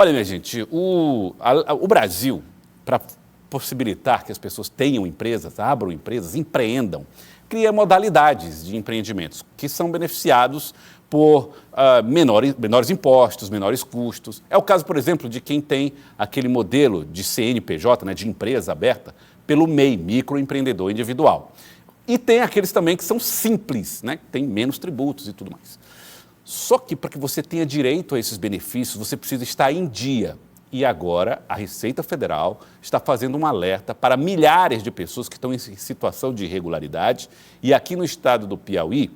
Olha, minha gente, o Brasil, para possibilitar que as pessoas tenham empresas, abram empresas, empreendam, cria modalidades de empreendimentos que são beneficiados por menores impostos, menores custos. É o caso, por exemplo, de quem tem aquele modelo de CNPJ, né, de empresa aberta, pelo MEI, microempreendedor individual. E tem aqueles também que são simples, né, que têm menos tributos e tudo mais. Só que para que você tenha direito a esses benefícios, você precisa estar em dia. E agora a Receita Federal está fazendo um alerta para milhares de pessoas que estão em situação de irregularidade. E aqui no estado do Piauí,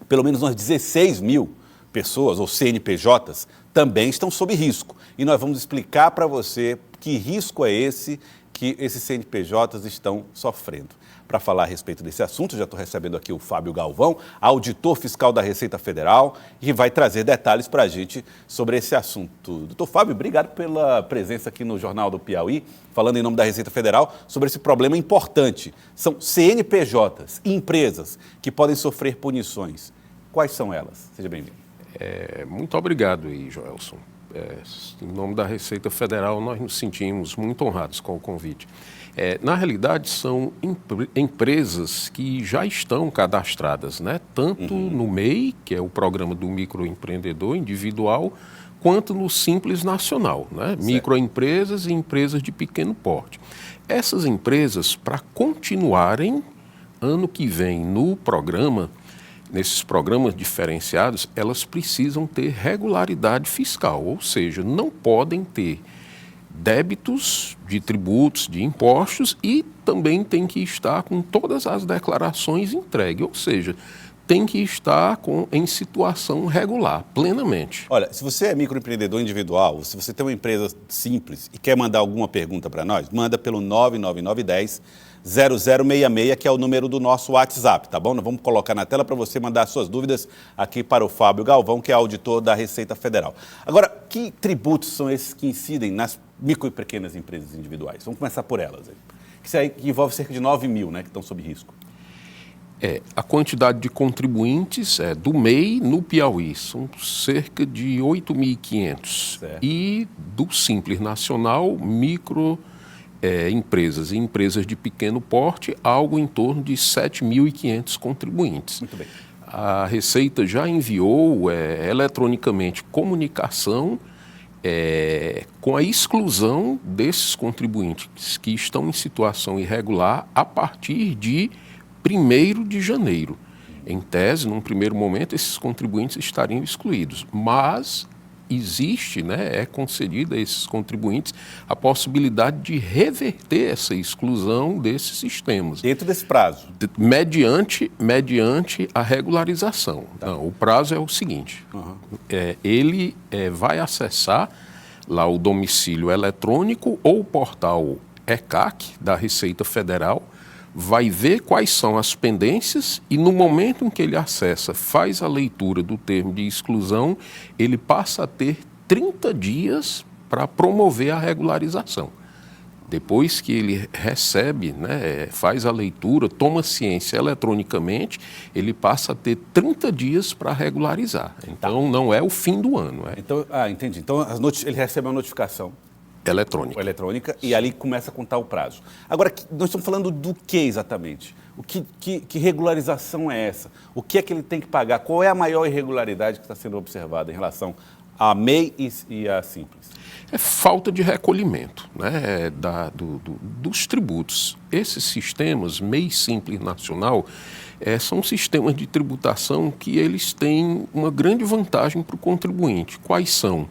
pelo menos umas 16 mil pessoas, ou CNPJs, também estão sob risco. E nós vamos explicar para você que risco é esse que esses CNPJs estão sofrendo. Para falar a respeito desse assunto, já estou recebendo aqui o Fábio Galvão, auditor fiscal da Receita Federal, que vai trazer detalhes para a gente sobre esse assunto. Doutor Fábio, obrigado pela presença aqui no Jornal do Piauí, falando em nome da Receita Federal sobre esse problema importante. São CNPJs, empresas que podem sofrer punições. Quais são elas? Seja bem-vindo. Muito obrigado, Joelson. Em nome da Receita Federal, nós nos sentimos muito honrados com o convite. Na realidade, são empresas que já estão cadastradas, né? Tanto no MEI, que é o Programa do Microempreendedor Individual, quanto no Simples Nacional, né? Microempresas e empresas de pequeno porte. Essas empresas, para continuarem ano que vem no programa, nesses programas diferenciados, elas precisam ter regularidade fiscal, ou seja, não podem ter débitos de tributos, de impostos e também tem que estar com todas as declarações entregues, ou seja, tem que estar em situação regular, plenamente. Olha, se você é microempreendedor individual, se você tem uma empresa simples e quer mandar alguma pergunta para nós, manda pelo 99910-0066, que é o número do nosso WhatsApp, tá bom? Nós vamos colocar na tela para você mandar suas dúvidas aqui para o Fábio Galvão, que é auditor da Receita Federal. Agora, que tributos são esses que incidem nas micro e pequenas empresas individuais? Vamos começar por elas. Isso aí que envolve cerca de 9 mil, né, que estão sob risco. A quantidade de contribuintes do MEI no Piauí são cerca de 8.500. E do Simples Nacional, empresas e empresas de pequeno porte, algo em torno de 7.500 contribuintes. Muito bem. A Receita já enviou eletronicamente comunicação com a exclusão desses contribuintes que estão em situação irregular a partir de 1º de janeiro. Em tese, num primeiro momento, esses contribuintes estariam excluídos, mas existe, é concedida a esses contribuintes a possibilidade de reverter essa exclusão desses sistemas. Dentro desse prazo? Mediante a regularização. Tá. Não, o prazo é o seguinte, ele vai acessar lá o domicílio eletrônico ou o portal ECAC da Receita Federal, vai ver quais são as pendências e no momento em que ele acessa, faz a leitura do termo de exclusão, ele passa a ter 30 dias para promover a regularização. Depois que ele recebe, faz a leitura, toma ciência eletronicamente, ele passa a ter 30 dias para regularizar. Então, não é o fim do ano. Então, entendi. Então, ele recebe uma notificação eletrônica e ali começa a contar o prazo. Agora, nós estamos falando do que exatamente? Que regularização é essa? O que é que ele tem que pagar? Qual é a maior irregularidade que está sendo observada em relação a MEI e a Simples? É falta de recolhimento dos tributos. Esses sistemas, MEI Simples Nacional, são sistemas de tributação que eles têm uma grande vantagem para o contribuinte. Quais são?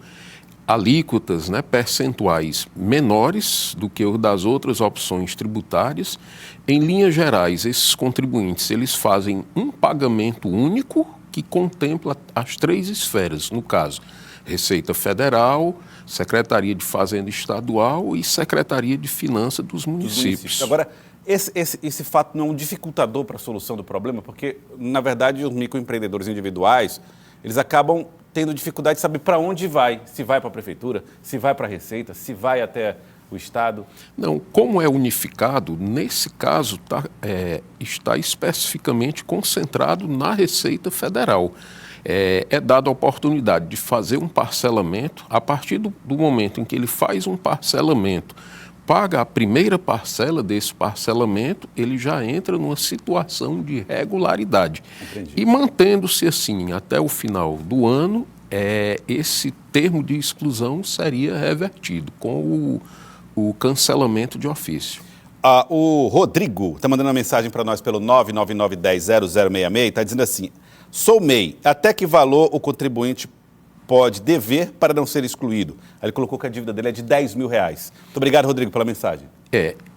Alíquotas, percentuais menores do que o das outras opções tributárias. Em linhas gerais, esses contribuintes eles fazem um pagamento único que contempla as 3 esferas, no caso, Receita Federal, Secretaria de Fazenda Estadual e Secretaria de Finanças dos municípios. Agora, esse fato não é um dificultador para a solução do problema, porque, na verdade, os microempreendedores individuais, eles acabam tendo dificuldade de saber para onde vai, se vai para a prefeitura, se vai para a Receita, se vai até o Estado. Não, como é unificado, nesse caso está especificamente concentrado na Receita Federal. é dada a oportunidade de fazer um parcelamento. A partir do momento em que ele faz um parcelamento, paga a primeira parcela desse parcelamento, ele já entra numa situação de regularidade. Entendi. E mantendo-se assim até o final do ano, esse termo de exclusão seria revertido com o cancelamento de ofício. O Rodrigo está mandando uma mensagem para nós pelo 999100066, está dizendo assim: sou MEI, até que valor o contribuinte pode dever para não ser excluído? Aí ele colocou que a dívida dele é de R$10 mil. Muito obrigado, Rodrigo, pela mensagem.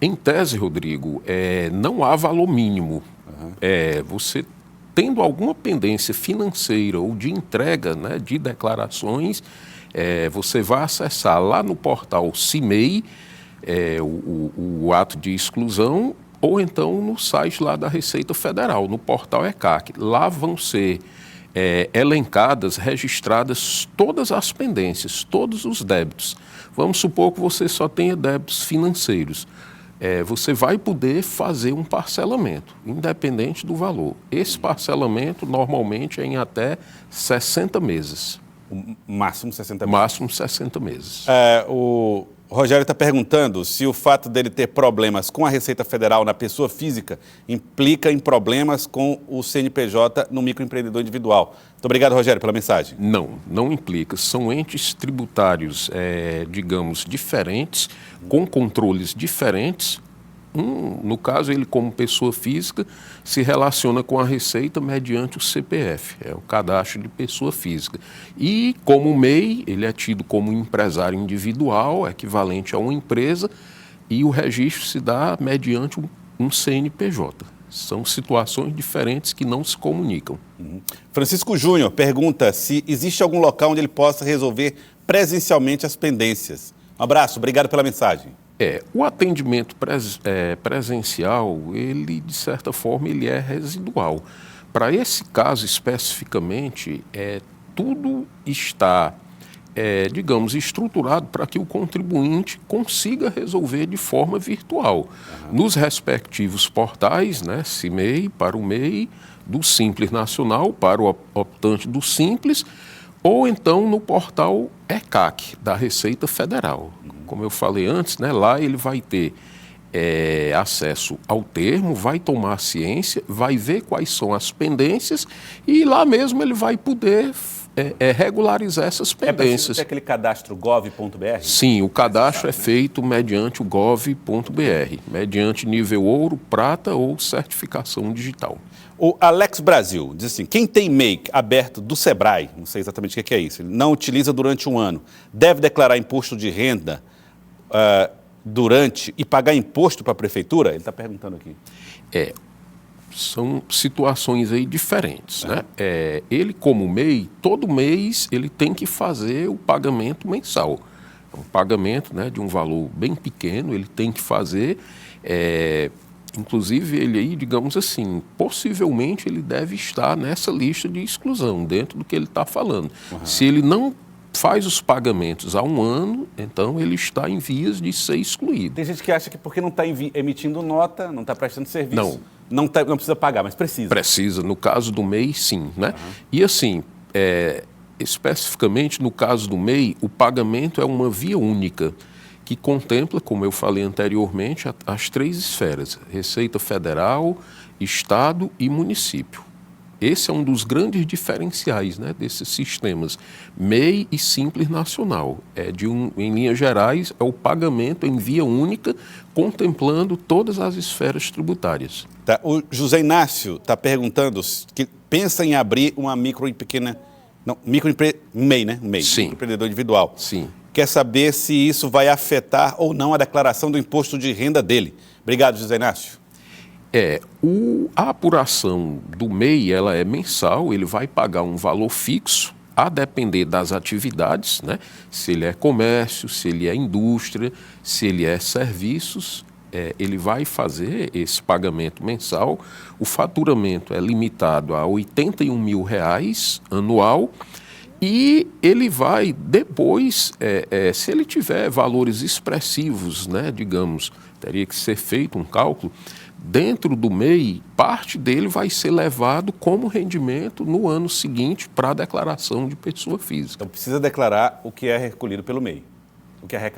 Em tese, Rodrigo, não há valor mínimo. Você tendo alguma pendência financeira ou de entrega, né, de declarações, você vai acessar lá no portal CIMEI, o ato de exclusão, ou então no site lá da Receita Federal, no portal ECAC. Lá vão ser elencadas, registradas todas as pendências, todos os débitos. Vamos supor que você só tenha débitos financeiros. Você vai poder fazer um parcelamento, independente do valor. Esse parcelamento normalmente é em até 60 meses. Máximo 60 meses. Máximo 60 meses. O Rogério está perguntando se o fato dele ter problemas com a Receita Federal na pessoa física implica em problemas com o CNPJ no microempreendedor individual. Muito obrigado, Rogério, pela mensagem. Não implica. São entes tributários, digamos, diferentes, com controles diferentes. No caso, ele como pessoa física se relaciona com a Receita mediante o CPF, o cadastro de pessoa física. E como MEI, ele é tido como empresário individual, equivalente a uma empresa, e o registro se dá mediante um CNPJ. São situações diferentes que não se comunicam. Francisco Júnior pergunta se existe algum local onde ele possa resolver presencialmente as pendências. Um abraço, obrigado pela mensagem. O atendimento presencial, ele, de certa forma, ele é residual. Para esse caso especificamente, tudo está, digamos, estruturado para que o contribuinte consiga resolver de forma virtual. Nos respectivos portais, né, CIMEI para o MEI, do Simples Nacional para o optante do Simples, ou então no portal ECAC, da Receita Federal. Como eu falei antes, né, lá ele vai ter acesso ao termo, vai tomar ciência, vai ver quais são as pendências e lá mesmo ele vai poder regularizar essas pendências. É preciso ter aquele cadastro gov.br? Sim, o cadastro é feito mediante o gov.br, mediante nível ouro, prata ou certificação digital. O Alex Brasil diz assim: quem tem MEI aberto do Sebrae, não sei exatamente o que é isso, ele não utiliza durante um ano, deve declarar imposto de renda durante e pagar imposto para a prefeitura? Ele está perguntando aqui. São situações aí diferentes, né? Ele como MEI, todo mês ele tem que fazer o pagamento mensal. Um pagamento, né, de um valor bem pequeno, ele tem que fazer. Inclusive, ele aí, digamos assim, possivelmente ele deve estar nessa lista de exclusão, dentro do que ele está falando. Se ele não faz os pagamentos há um ano, então ele está em vias de ser excluído. Tem gente que acha que porque não está emitindo nota, não está prestando serviço, não precisa pagar, mas precisa. Precisa, no caso do MEI, sim, né? E assim, especificamente no caso do MEI, o pagamento é uma via única, que contempla, como eu falei anteriormente, as três esferas: Receita Federal, Estado e município. Esse é um dos grandes diferenciais, né, desses sistemas MEI e Simples Nacional. Em linhas gerais, é o pagamento em via única, contemplando todas as esferas tributárias. Tá. O José Inácio está perguntando que pensa em abrir uma MEI, né? MEI, sim. Microempreendedor individual. Sim. Quer saber se isso vai afetar ou não a declaração do imposto de renda dele. Obrigado, José Inácio. A apuração do MEI, ela é mensal, ele vai pagar um valor fixo, a depender das atividades, né? Se ele é comércio, se ele é indústria, se ele é serviços, ele vai fazer esse pagamento mensal. O faturamento é limitado a R$ 81 mil anual. E ele vai depois, se ele tiver valores expressivos, né, digamos, teria que ser feito um cálculo, dentro do MEI, parte dele vai ser levado como rendimento no ano seguinte para a declaração de pessoa física. Então precisa declarar o que é recolhido pelo MEI, o que é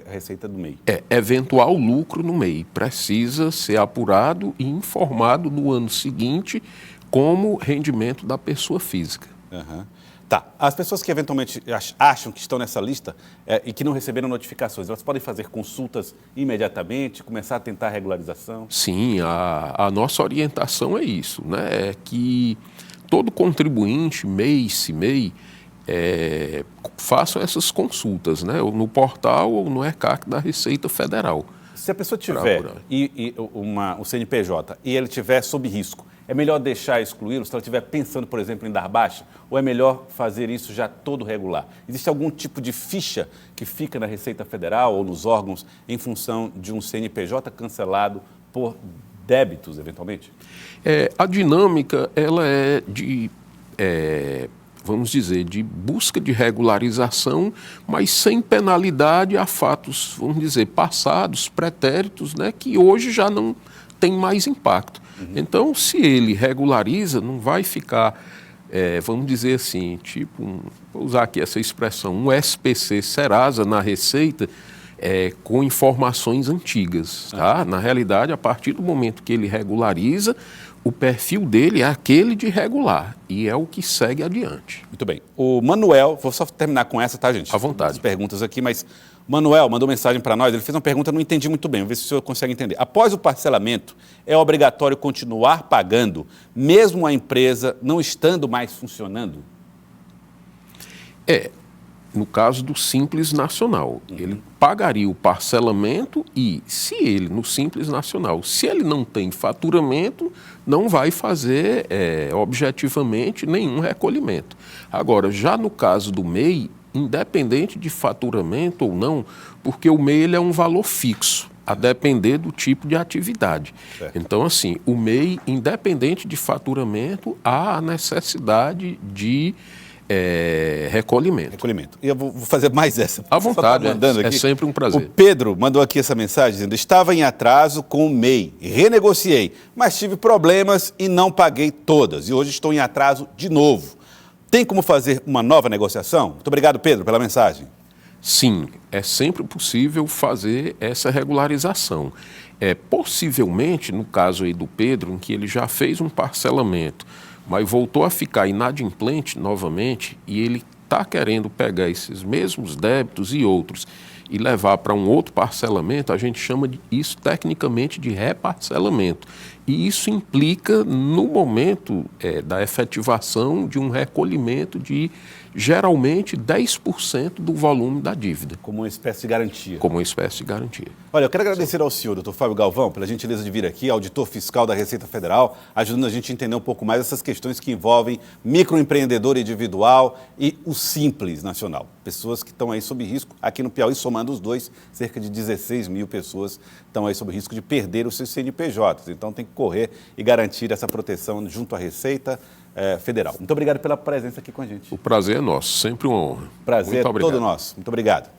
a receita do MEI. Eventual lucro no MEI precisa ser apurado e informado no ano seguinte como rendimento da pessoa física. Uhum. Tá. As pessoas que eventualmente acham que estão nessa lista e que não receberam notificações, elas podem fazer consultas imediatamente, começar a tentar a regularização? Sim, a nossa orientação é isso, né? É que todo contribuinte, MEI, CIMEI, façam essas consultas, né? Ou no portal ou no ECAC da Receita Federal. Se a pessoa tiver o CNPJ e ele tiver sob risco, é melhor deixar excluí-lo se ela estiver pensando, por exemplo, em dar baixa? Ou é melhor fazer isso já todo regular? Existe algum tipo de ficha que fica na Receita Federal ou nos órgãos em função de um CNPJ cancelado por débitos, eventualmente? A dinâmica ela é de, vamos dizer, de busca de regularização, mas sem penalidade a fatos, vamos dizer, passados, pretéritos, né, que hoje já não tem mais impacto. Então, se ele regulariza, não vai ficar, vamos dizer assim, tipo, vou usar aqui essa expressão, um SPC Serasa na Receita com informações antigas. Tá? Na realidade, a partir do momento que ele regulariza, o perfil dele é aquele de regular e é o que segue adiante. Muito bem. O Manuel, vou só terminar com essa, tá, gente? À vontade. As perguntas aqui, mas Manuel mandou mensagem para nós, ele fez uma pergunta, eu não entendi muito bem, vamos ver se o senhor consegue entender. Após o parcelamento, é obrigatório continuar pagando, mesmo a empresa não estando mais funcionando? No caso do Simples Nacional, ele pagaria o parcelamento e, se ele, no Simples Nacional, se ele não tem faturamento, não vai fazer objetivamente nenhum recolhimento. Agora, já no caso do MEI, independente de faturamento ou não, porque o MEI ele é um valor fixo, a depender do tipo de atividade. Certo. Então, assim, o MEI, independente de faturamento, há a necessidade de recolhimento. Recolhimento. E eu vou fazer mais essa. À vontade, aqui. É sempre um prazer. O Pedro mandou aqui essa mensagem dizendo: estava em atraso com o MEI, renegociei, mas tive problemas e não paguei todas. E hoje estou em atraso de novo. Tem como fazer uma nova negociação? Muito obrigado, Pedro, pela mensagem. Sim, é sempre possível fazer essa regularização. Possivelmente, no caso aí do Pedro, em que ele já fez um parcelamento, mas voltou a ficar inadimplente novamente e ele está querendo pegar esses mesmos débitos e outros e levar para um outro parcelamento, a gente chama isso tecnicamente de reparcelamento. E isso implica, no momento da efetivação de um recolhimento de, geralmente, 10% do volume da dívida. Como uma espécie de garantia. Como uma espécie de garantia. Olha, eu quero agradecer ao senhor, doutor Fábio Galvão, pela gentileza de vir aqui, auditor fiscal da Receita Federal, ajudando a gente a entender um pouco mais essas questões que envolvem microempreendedor individual e o Simples Nacional. Pessoas que estão aí sob risco, aqui no Piauí, somando os dois, cerca de 16 mil pessoas estão aí sob risco de perder os seus CNPJs. Então tem que correr e garantir essa proteção junto à Receita Federal. Muito obrigado pela presença aqui com a gente. O prazer é nosso, sempre uma honra. Prazer Muito obrigado. todo nosso. Muito obrigado.